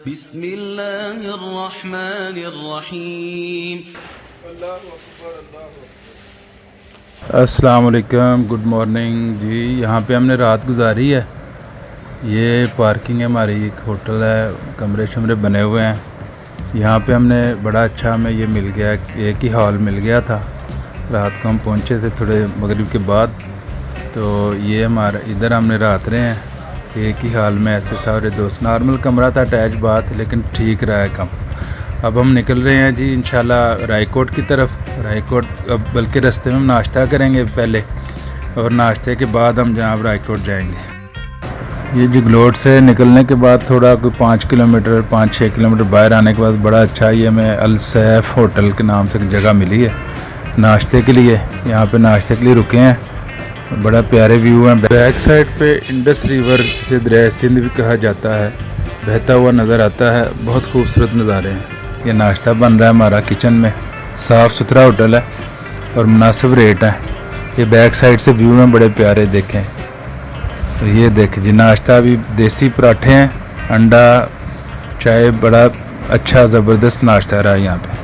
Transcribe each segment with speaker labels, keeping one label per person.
Speaker 1: बिस्मिल्लाहिर्रहमानिर्रहीम।
Speaker 2: अस्सलाम वालेकुम, गुड मॉर्निंग जी। यहाँ पे हमने रात गुजारी है। ये पार्किंग है हमारी, एक होटल है, कमरे शमरे बने हुए हैं। यहाँ पे हमने बड़ा अच्छा हमें ये मिल गया, एक ही हॉल मिल गया था। रात को हम पहुँचे थे थोड़े मगरिब के बाद, तो ये हमारा इधर हमने रात रहे हैं एक ही हाल में। ऐसे सारे दोस्त, नॉर्मल कमरा था, अटैच बात, लेकिन ठीक रहा है कम। अब हम निकल रहे हैं जी इंशाल्लाह रायकोट की तरफ। रायकोट अब बल्कि रास्ते में हम नाश्ता करेंगे पहले, और नाश्ते के बाद हम जनाब रायकोट जाएंगे। ये जगलोट से निकलने के बाद थोड़ा कोई 5 किलोमीटर 5-6 किलोमीटर बाहर आने के बाद बड़ा अच्छा ये हमें अल सैफ होटल के नाम से एक जगह मिली है नाश्ते के लिए। यहाँ पे नाश्ते के लिए रुके हैं, बड़ा प्यारे व्यू है। बैक साइड पे इंडस रिवर से दरिया सिंध भी कहा जाता है, बहता हुआ नज़र आता है। बहुत खूबसूरत नज़ारे हैं। ये नाश्ता बन रहा है हमारा किचन में, साफ़ सुथरा होटल है और मुनासिब रेट है। ये बैक साइड से व्यू हैं बड़े प्यारे, देखें। और ये देखें जी नाश्ता भी, देसी पराठे हैं, अंडा, चाय, बड़ा अच्छा ज़बरदस्त नाश्ता रहा यहाँ पे।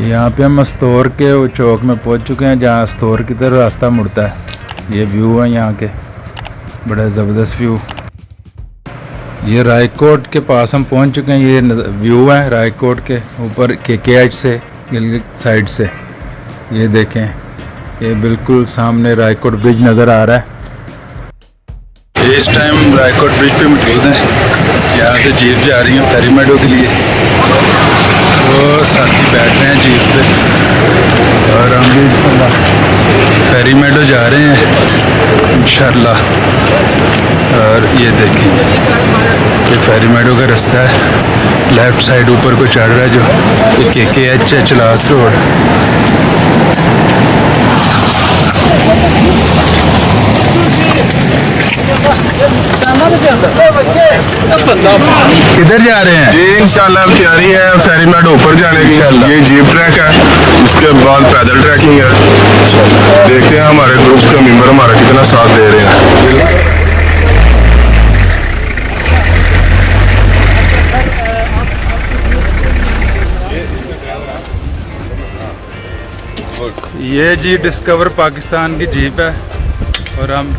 Speaker 2: यहाँ पे हम अस्तौर के वो चौक में पहुँच चुके हैं, जहाँ अस्तौर की तरफ रास्ता मुड़ता है। ये व्यू है यहाँ के, बड़ा ज़बरदस्त व्यू। ये रायकोट के पास हम पहुँच चुके हैं। ये व्यू है रायकोट के ऊपर KKH से, गिलगित साइड से। ये देखें, ये बिल्कुल सामने रायकोट ब्रिज नज़र आ रहा है। इस टाइम रायकोट ब्रिज पे मौजूद हैं। यहाँ से जीप जा रही है फेरी मेडो के लिए। वो साथी बैठ रहे हैं जीप पे और हम भी फेरी मेडो जा रहे हैं इंशाल्लाह। और ये देखें, ये फेरी मेडो का रास्ता है। लेफ़्ट साइड ऊपर को चढ़ रहा है जो KKH है, चलास रोड। किधर जा रहे हैं
Speaker 3: जी? इंशाल्लाह तैयारी है फेरी मेडो ऊपर जाने की। ये जीप ट्रैक है, उसके बाद पैदल ट्रैकिंग है। देखते हैं हमारे ग्रुप के मेंबर हमारा कितना साथ दे रहे हैं।
Speaker 2: ये जी डिस्कवर पाकिस्तान की जीप है और हम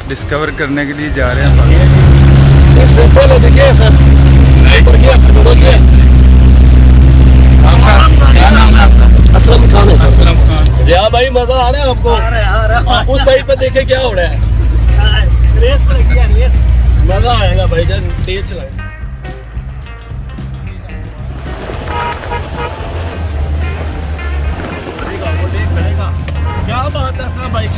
Speaker 2: डिस्कवर करने के लिए जा रहे हैं।
Speaker 4: असलम खान है।
Speaker 2: असलम खान।
Speaker 4: जिया भाई मजा आ रहा है आपको? आप उस साइड पे देखे क्या हो रहा है। मजा आएगा भाई जब तेज चलाए। क्या बात है असलम भाई की।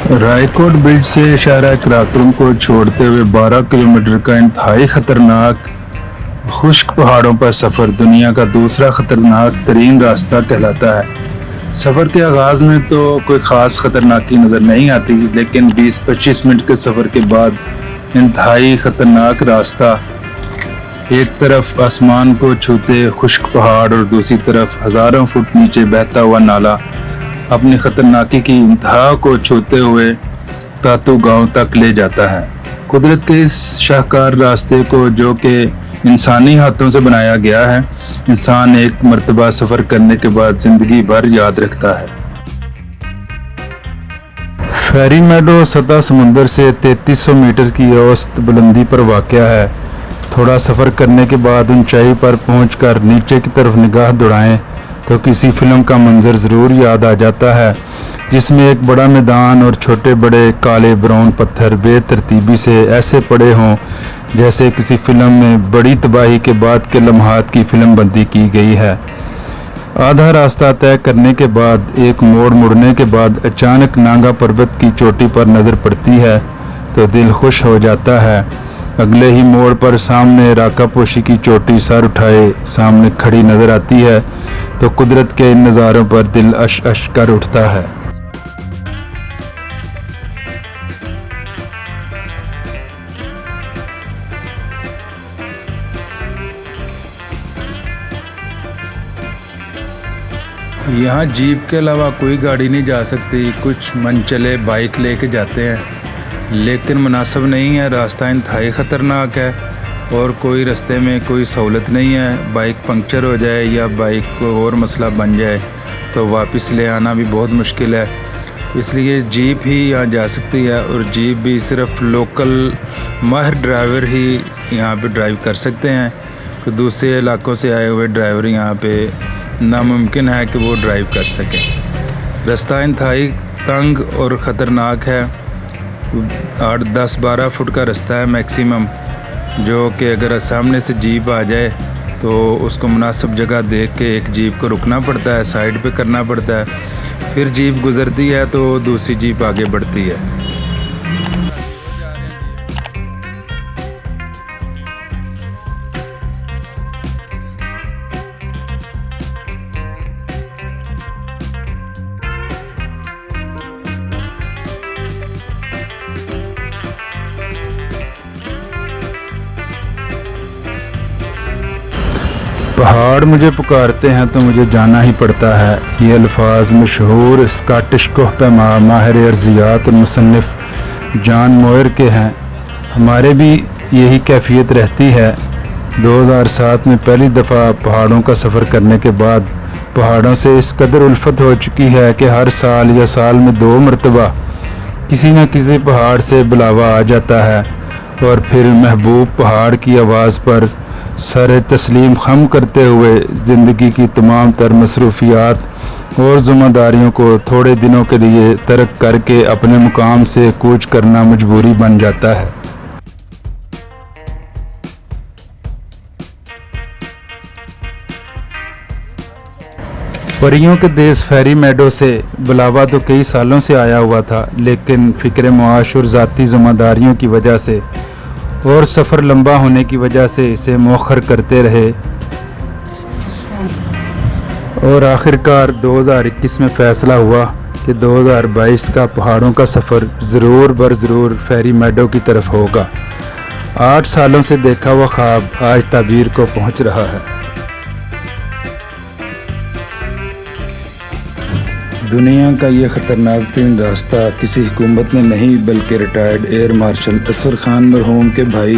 Speaker 2: रायकोट ब्रिज से शहर कराक्रम को छोड़ते हुए 12 किलोमीटर का इंतहाई ख़तरनाक खुश्क पहाड़ों पर सफ़र दुनिया का दूसरा ख़तरनाक तरीन रास्ता कहलाता है। सफ़र के आगाज़ में तो कोई ख़ास ख़तरनाकी नज़र नहीं आती, लेकिन 20-25 मिनट के सफ़र के बाद इंतहाई ख़तरनाक रास्ता, एक तरफ आसमान को छूते खुश्क पहाड़ और दूसरी तरफ हज़ारों फुट नीचे बहता हुआ नाला अपनी ख़तरनाकी की इंतहा को छूते हुए तातू गांव तक ले जाता है। कुदरत के इस शाहकार रास्ते को, जो कि इंसानी हाथों से बनाया गया है, इंसान एक मर्तबा सफ़र करने के बाद ज़िंदगी भर याद रखता है। फेरी मेडो सतह समुंदर से 3300 मीटर की औसत बुलंदी पर वाक़या है। थोड़ा सफ़र करने के बाद ऊंचाई पर पहुंचकर नीचे की तरफ निगाह दौड़ाएं तो किसी फिल्म का मंजर ज़रूर याद आ जाता है, जिसमें एक बड़ा मैदान और छोटे बड़े काले ब्राउन पत्थर बेतरतीबी से ऐसे पड़े हों जैसे किसी फिल्म में बड़ी तबाही के बाद के लम्हात की फिल्म बंदी की गई है। आधा रास्ता तय करने के बाद एक मोड़ मुड़ने के बाद अचानक नांगा पर्वत की चोटी पर नज़र पड़ती है तो दिल खुश हो जाता है। अगले ही मोड़ पर सामने राकापोशी की चोटी सर उठाए सामने खड़ी नज़र आती है तो कुदरत के इन नज़ारों पर दिल अश अश कर उठता है। यहाँ जीप के अलावा कोई गाड़ी नहीं जा सकती। कुछ मनचले बाइक लेके जाते हैं, लेकिन मुनासिब नहीं है। रास्ता इंतहाई ख़तरनाक है और कोई रास्ते में कोई सहूलत नहीं है। बाइक पंक्चर हो जाए या बाइक को और मसला बन जाए तो वापस ले आना भी बहुत मुश्किल है। इसलिए जीप ही यहाँ जा सकती है और जीप भी सिर्फ लोकल माहिर ड्राइवर ही यहाँ पे ड्राइव कर सकते हैं। तो दूसरे इलाकों से आए हुए ड्राइवर यहाँ पे नामुमकिन है कि वो ड्राइव कर सकें। रास्ता इंतहाई तंग और ख़तरनाक है। 8-10-12 फुट का रास्ता है मैक्सिमम, जो कि अगर सामने से जीप आ जाए तो उसको मुनासिब जगह देख के एक जीप को रुकना पड़ता है, साइड पे करना पड़ता है, फिर जीप गुज़रती है तो दूसरी जीप आगे बढ़ती है। पहाड़ मुझे पुकारते हैं तो मुझे जाना ही पड़ता है। ये अल्फाज मशहूर स्कॉटिश कोहपैमा माहिर अर्ज़ियात और मुसन्निफ़ जॉन मोयर के हैं। हमारे भी यही कैफियत रहती है। 2007 में पहली दफ़ा पहाड़ों का सफ़र करने के बाद पहाड़ों से इस कदर उल्फत हो चुकी है कि हर साल या साल में 2 मरतबा किसी न किसी पहाड़ से बुलावा आ जाता है और फिर महबूब पहाड़ की आवाज़ पर सर तस्लीम खम करते हुए ज़िंदगी की तमाम तर मसरूफियात और ज़िम्मेदारियों को थोड़े दिनों के लिए तर्क करके अपने मुकाम से कूच करना मजबूरी बन जाता है। परियों के देश फेरी मेडो से बुलावा तो कई सालों से आया हुआ था, लेकिन फ़िक्र मुआश और ज़ाती ज़िम्मेदारियों की वजह से और सफ़र लंबा होने की वजह से इसे मौखर करते रहे और आखिरकार 2021 में फ़ैसला हुआ कि 2022 का पहाड़ों का सफ़र ज़रूर बर ज़रूर फेरी मेडो की तरफ होगा। 8 सालों से देखा हुआ ख्वाब आज ताबीर को पहुंच रहा है। दुनिया का ये ख़तरनाक तरीन रास्ता किसी हुकूमत ने नहीं बल्कि रिटायर्ड एयर मार्शल असर खान मरहूम के भाई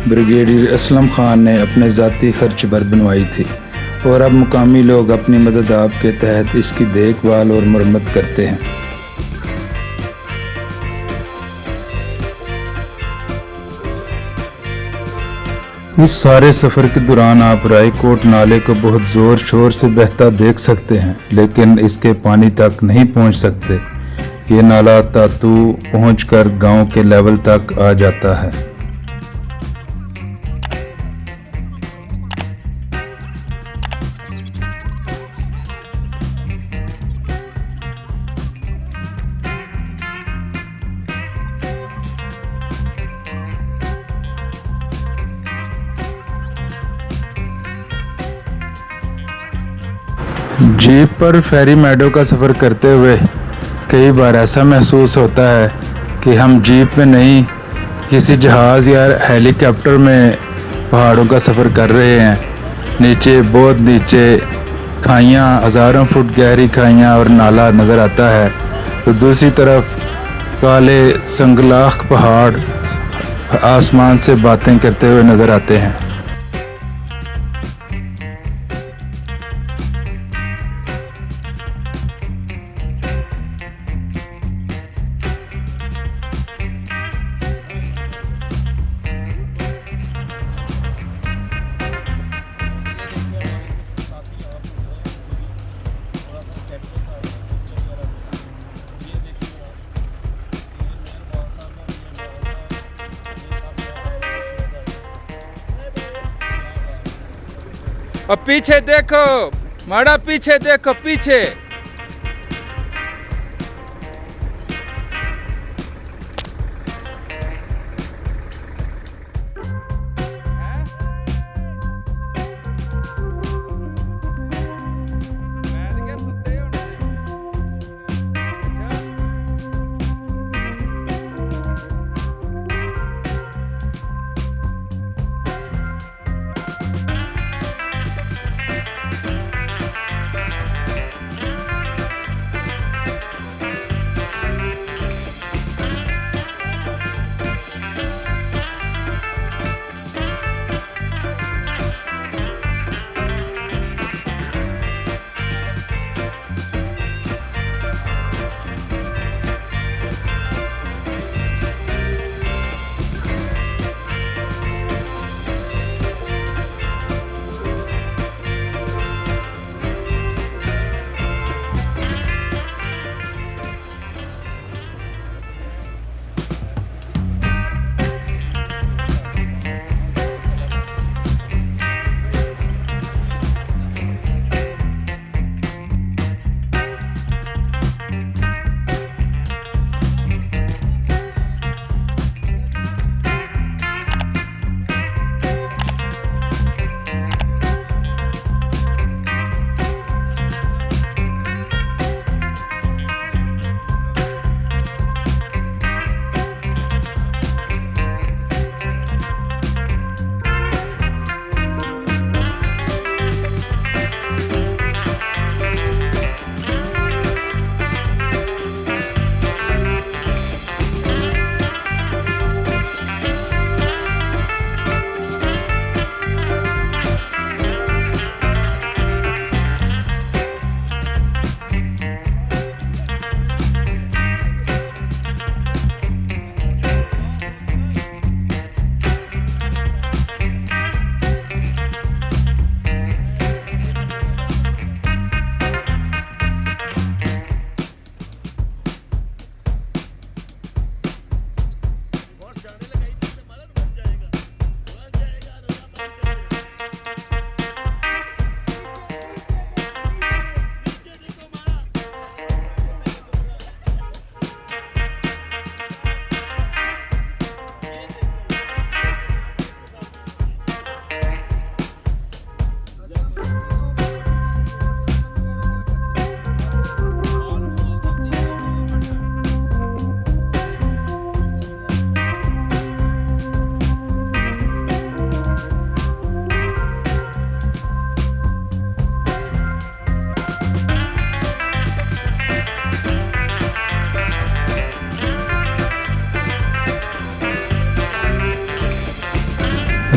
Speaker 2: ब्रिगेडियर असलम खान ने अपने ज़ाती खर्च पर बनवाई थी और अब मुकामी लोग अपनी मदद आप के तहत इसकी देखभाल और मरम्मत करते हैं। इस सारे सफ़र के दौरान आप रायकोट नाले को बहुत ज़ोर शोर से बहता देख सकते हैं, लेकिन इसके पानी तक नहीं पहुंच सकते। ये नाला तातू पहुंचकर गांव के लेवल तक आ जाता है। जीप पर फेरी मेडो का सफ़र करते हुए कई बार ऐसा महसूस होता है कि हम जीप में नहीं किसी जहाज़ या हेलीकॉप्टर में पहाड़ों का सफ़र कर रहे हैं। नीचे बहुत नीचे खाइयाँ, हज़ारों फुट गहरी खाइयाँ और नाला नज़र आता है, तो दूसरी तरफ काले संगलाख पहाड़ आसमान से बातें करते हुए नज़र आते हैं।
Speaker 1: और पीछे देखो माड़ा, पीछे देखो पीछे।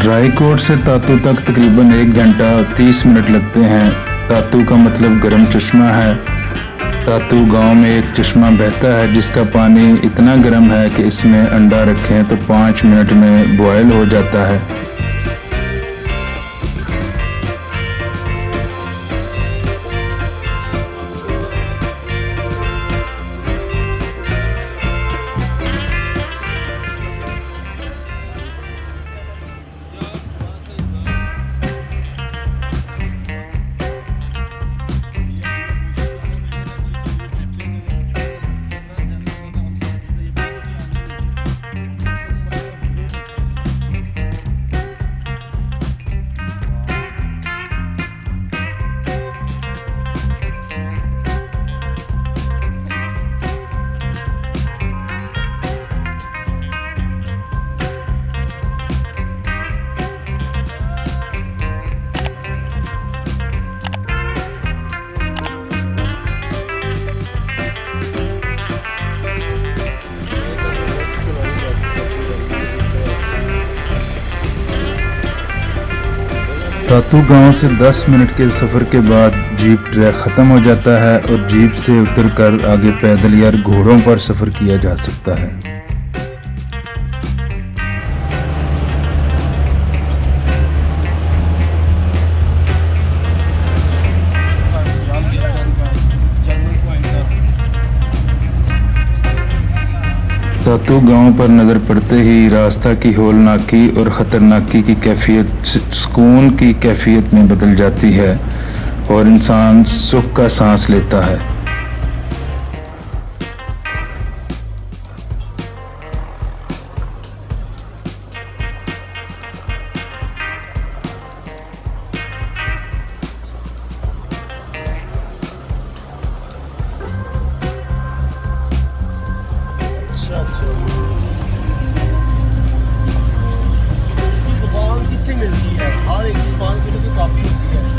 Speaker 2: रायकोट से तातू तक तकरीबन 1 घंटा 30 मिनट लगते हैं। तातू का मतलब गर्म चश्मा है। तातू गांव में एक चश्मा बहता है जिसका पानी इतना गर्म है कि इसमें अंडा रखें तो 5 मिनट में बॉयल हो जाता है। तातू गांव से 10 मिनट के सफ़र के बाद जीप ट्रैक ख़त्म हो जाता है और जीप से उतरकर आगे पैदल या घोड़ों पर सफ़र किया जा सकता है। तातू गांव पर नज़र पड़ते ही रास्ता की हौलनाकी और ख़तरनाकी की कैफियत सुकून की कैफियत में बदल जाती है और इंसान सुख का सांस लेता है।
Speaker 4: इसकी जुबान किससे मिलती है? हर एक जुबान की तो काफी होती है।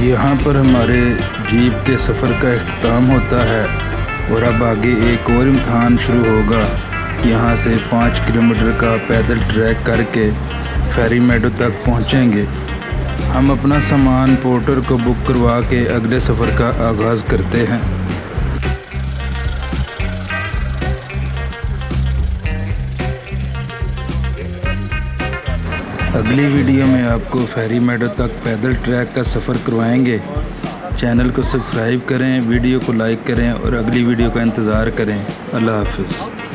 Speaker 2: यहाँ पर हमारे जीप के सफ़र का इख्तिताम होता है और अब आगे एक और इम्तहान शुरू होगा। यहाँ से 5 किलोमीटर का पैदल ट्रैक करके फेरी मेडो तक पहुँचेंगे। हम अपना सामान पोर्टर को बुक करवा के अगले सफ़र का आगाज़ करते हैं। अगली वीडियो में आपको फेरी मेडो तक पैदल ट्रैक का सफ़र करवाएंगे। चैनल को सब्सक्राइब करें, वीडियो को लाइक करें और अगली वीडियो का इंतज़ार करें। अल्लाह हाफ़िज़।